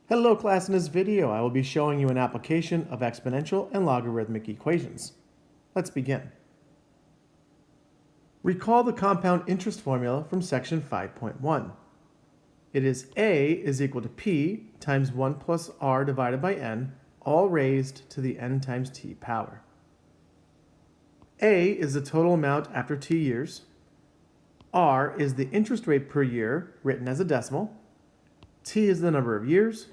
Hello class, in this video I will be showing you an application of exponential and logarithmic equations. Let's begin. Recall the compound interest formula from section 5.1. It is A is equal to P times 1 plus R divided by N, all raised to the N times T power. A is the total amount after T years. R is the interest rate per year written as a decimal. T is the number of years.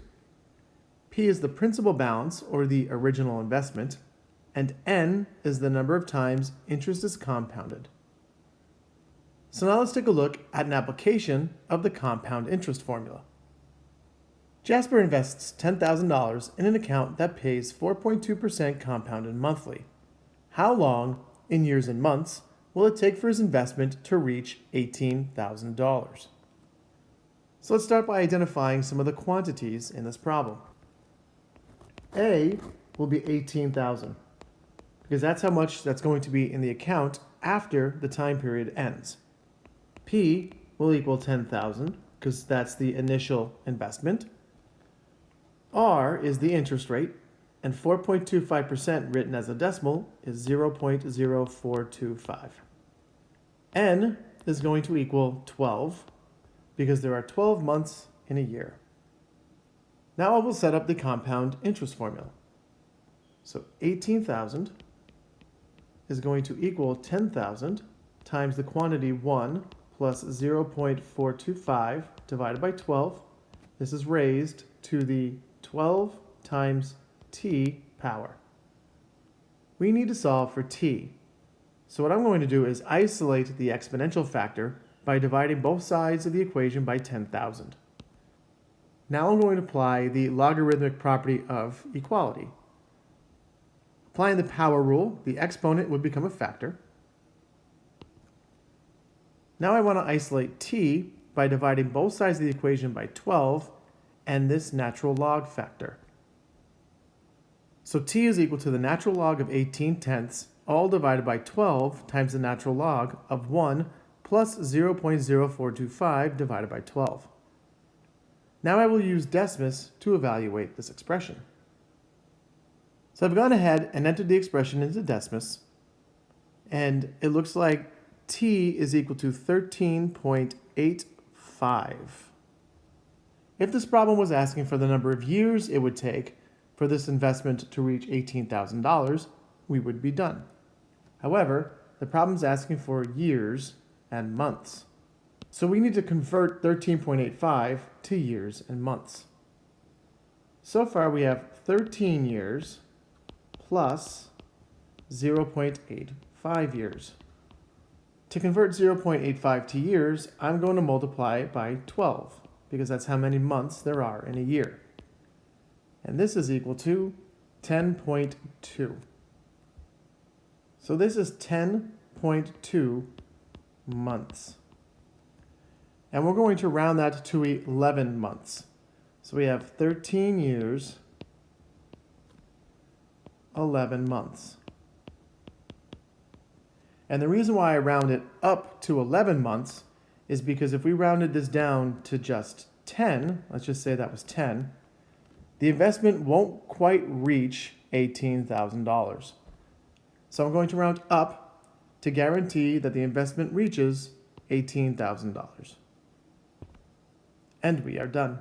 P is the principal balance, or the original investment, and N is the number of times interest is compounded. So now let's take a look at an application of the compound interest formula. Jasper invests $10,000 in an account that pays 4.2% compounded monthly. How long, in years and months, will it take for his investment to reach $18,000? So let's start by identifying some of the quantities in this problem. A will be 18,000 because that's how much that's going to be in the account after the time period ends. P will equal 10,000 because that's the initial investment. R is the interest rate, and 4.25% written as a decimal is 0.0425. N is going to equal 12 because there are 12 months in a year. Now I will set up the compound interest formula. So 18,000 is going to equal 10,000 times the quantity 1 plus 0.425 divided by 12. This is raised to the 12 times t power. We need to solve for t. So what I'm going to do is isolate the exponential factor by dividing both sides of the equation by 10,000. Now I'm going to apply the logarithmic property of equality. Applying the power rule, the exponent would become a factor. Now I want to isolate t by dividing both sides of the equation by 12 and this natural log factor. So t is equal to the natural log of 18/10, all divided by 12 times the natural log of 1 plus 0.0425 divided by 12. Now I will use Decimus to evaluate this expression. So I've gone ahead and entered the expression into Decimus, and it looks like t is equal to 13.85. If this problem was asking for the number of years it would take for this investment to reach $18,000, we would be done. However, the problem is asking for years and months. So we need to convert 13.85 to years and months. So far we have 13 years plus 0.85 years. To convert 0.85 to years, I'm going to multiply it by 12 because that's how many months there are in a year. And this is equal to 10.2. So this is 10.2 months. And we're going to round that to 11 months. So we have 13 years, 11 months. And the reason why I round it up to 11 months is because if we rounded this down to just 10, let's just say that was 10, the investment won't quite reach $18,000. So I'm going to round up to guarantee that the investment reaches $18,000. And we are done.